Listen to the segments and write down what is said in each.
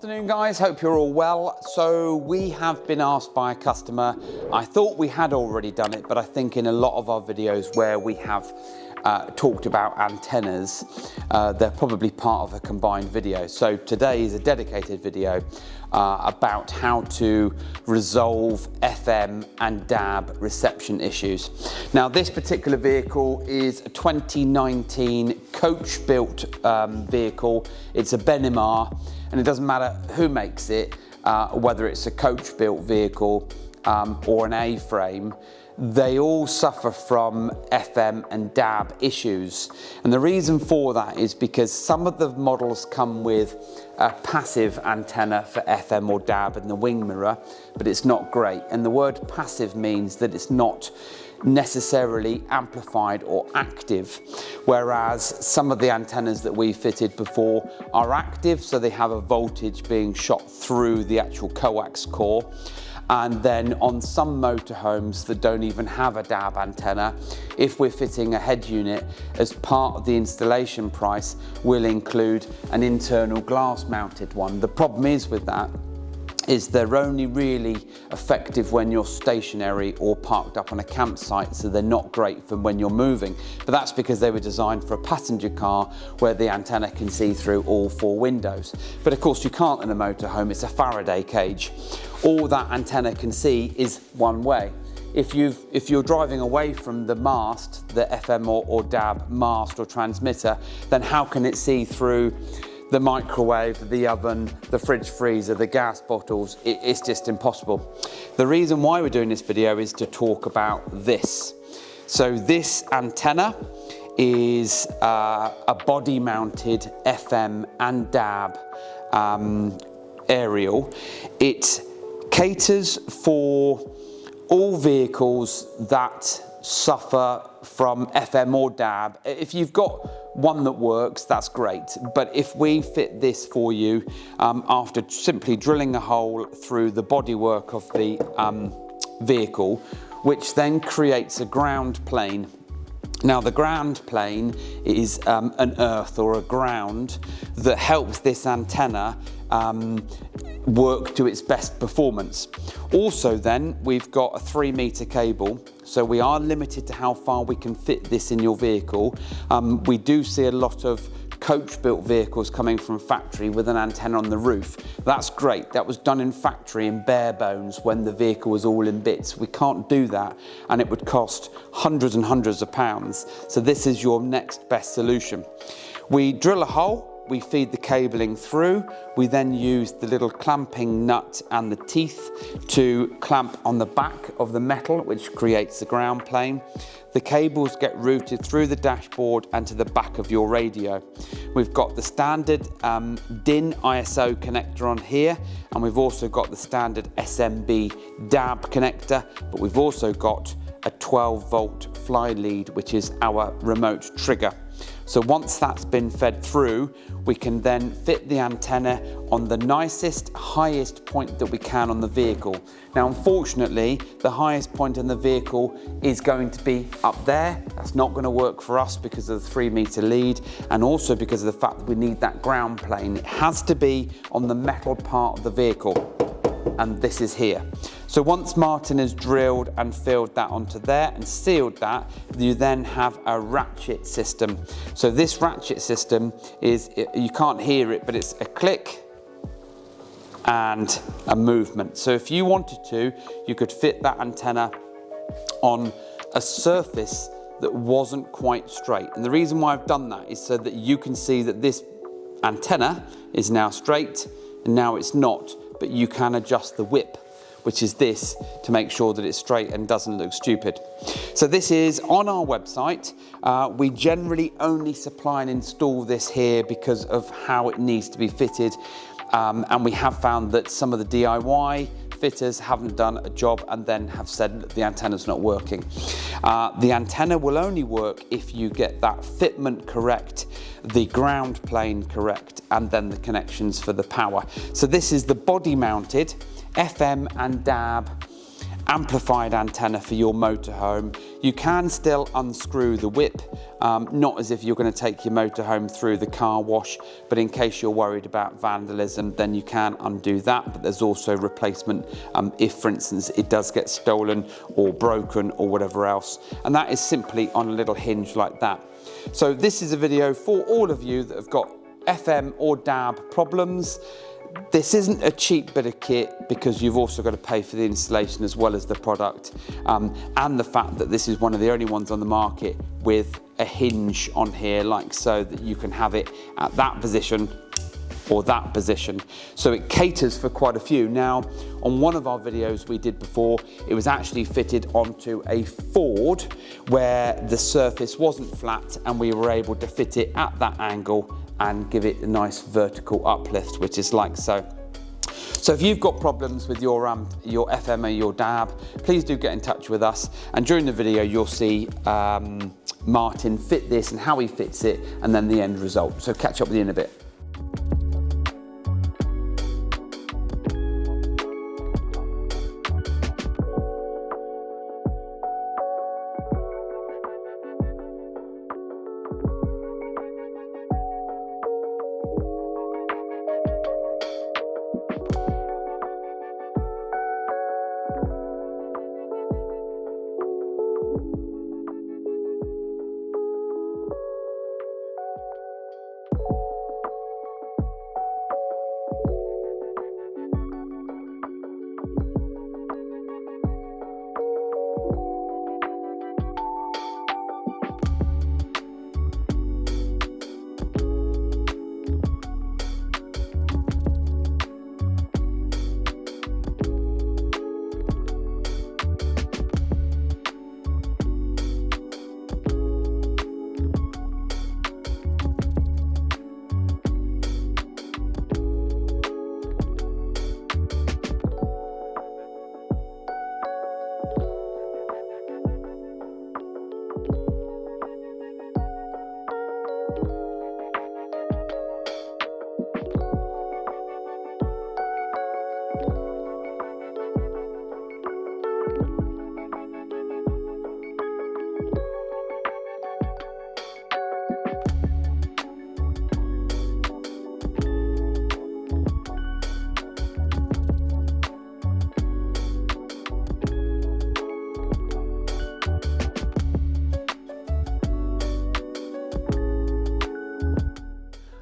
Afternoon guys, hope you're all well. So we have been asked by a customer, I thought we had already done it, but I think in a lot of our videos where we have talked about antennas, they're probably part of a combined video. So today is a dedicated video about how to resolve FM and DAB reception issues. Now this particular vehicle is a 2019 coach built vehicle. It's a Benimar, and it doesn't matter who makes it, whether it's a coach built vehicle or an A-frame, they all suffer from FM and DAB issues. And the reason for that is because some of the models come with a passive antenna for FM or DAB in the wing mirror, but it's not great. And the word passive means that it's not necessarily amplified or active, whereas some of the antennas that we fitted before are active, so they have a voltage being shot through the actual coax core. And then on some motorhomes that don't even have a DAB antenna, if we're fitting a head unit, as part of the installation price, we'll include an internal glass mounted one. The problem is with that is they're only really effective when you're stationary or parked up on a campsite, so they're not great for when you're moving. But that's because they were designed for a passenger car where the antenna can see through all four windows. But of course you can't in a motorhome, it's a Faraday cage. All that antenna can see is one way. If you're driving away from the mast, the FM or DAB mast or transmitter, then how can it see through the microwave, the oven, the fridge freezer, the gas bottles? It's just impossible. The reason why we're doing this video is to talk about this. So this antenna is a body mounted FM and DAB aerial. It caters for all vehicles that suffer from FM or DAB. If you've got one that works, that's great. But if we fit this for you after simply drilling a hole through the bodywork of the vehicle, which then creates a ground plane. Now the ground plane is an earth or a ground that helps this antenna work to its best performance. Also then, we've got a 3-meter cable, so we are limited to how far we can fit this in your vehicle. We do see a lot of coach-built vehicles coming from factory with an antenna on the roof. That's great. That was done in factory in bare bones when the vehicle was all in bits. We can't do that, and it would cost hundreds and hundreds of pounds. So this is your next best solution. We drill a hole, we feed the cabling through, we then use the little clamping nut and the teeth to clamp on the back of the metal, which creates the ground plane. The cables get routed through the dashboard and to the back of your radio. We've got the standard DIN ISO connector on here, and we've also got the standard SMB DAB connector, but we've also got a 12-volt fly lead, which is our remote trigger. So once that's been fed through, we can then fit the antenna on the nicest, highest point that we can on the vehicle. Now, unfortunately, the highest point on the vehicle is going to be up there. That's not going to work for us because of the 3-meter lead, and also because of the fact that we need that ground plane. It has to be on the metal part of the vehicle, and this is here. So once Martin has drilled and filled that onto there and sealed that, you then have a ratchet system. So this ratchet system is, you can't hear it, but it's a click and a movement. So if you wanted to, you could fit that antenna on a surface that wasn't quite straight. And the reason why I've done that is so that you can see that this antenna is now straight and now it's not, but you can adjust the whip, which is this, to make sure that it's straight and doesn't look stupid. So this is on our website. We generally only supply and install this here because of how it needs to be fitted. And we have found that some of the DIY fitters haven't done a job and then have said that the antenna's not working. The antenna will only work if you get that fitment correct, the ground plane correct, and then the connections for the power. So this is the body mounted FM and DAB amplified antenna for your motorhome. You can still unscrew the whip, not as if you're going to take your motorhome through the car wash, but in case you're worried about vandalism, then you can undo that. But there's also replacement if, for instance, it does get stolen or broken or whatever else. And that is simply on a little hinge like that. So this is a video for all of you that have got FM or DAB problems. This isn't a cheap bit of kit because you've also got to pay for the installation as well as the product, and the fact that this is one of the only ones on the market with a hinge on here like so, that you can have it at that position or that position. So it caters for quite a few. Now, on one of our videos we did before, it was actually fitted onto a Ford where the surface wasn't flat, and we were able to fit it at that angle and give it a nice vertical uplift, which is like so. So if you've got problems with your FM or your DAB, please do get in touch with us. And during the video, you'll see Martin fit this and how he fits it, and then the end result. So catch up with you in a bit.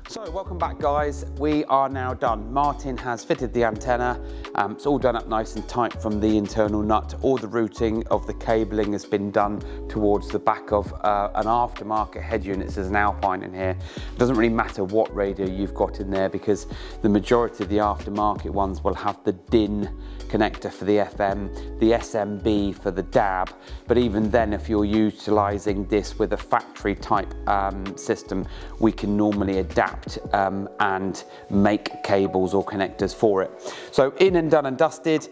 So welcome back guys, we are now done. Martin has fitted the antenna, it's all done up nice and tight from the internal nut. All the routing of the cabling has been done towards the back of an aftermarket head unit. There's an Alpine in here. It doesn't really matter what radio you've got in there, because the majority of the aftermarket ones will have the DIN connector for the FM, the SMB for the DAB, but even then, if you're utilising this with a factory type system, we can normally adapt and make cables or connectors for it. So in and done and dusted.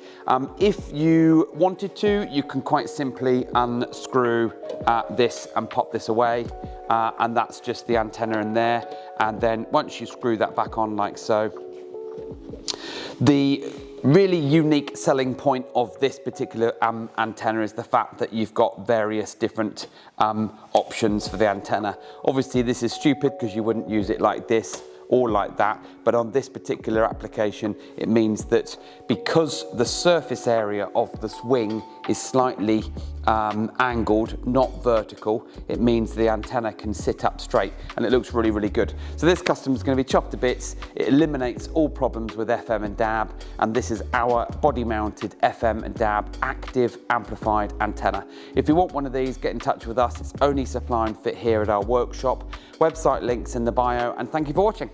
If you wanted to, you can quite simply unscrew this and pop this away, and that's just the antenna in there. And then once you screw that back on like so, the really unique selling point of this particular antenna is the fact that you've got various different options for the antenna. Obviously this is stupid because you wouldn't use it like this or like that, but on this particular application it means that because the surface area of the swing is slightly angled, not vertical, it means the antenna can sit up straight and it looks really, really good. So this customer's going to be chuffed to bits. It eliminates all problems with FM and DAB, and this is our body mounted FM and DAB active amplified antenna. If you want one of these, get in touch with us. It's only supply and fit here at our workshop. Website links in the bio, and thank you for watching.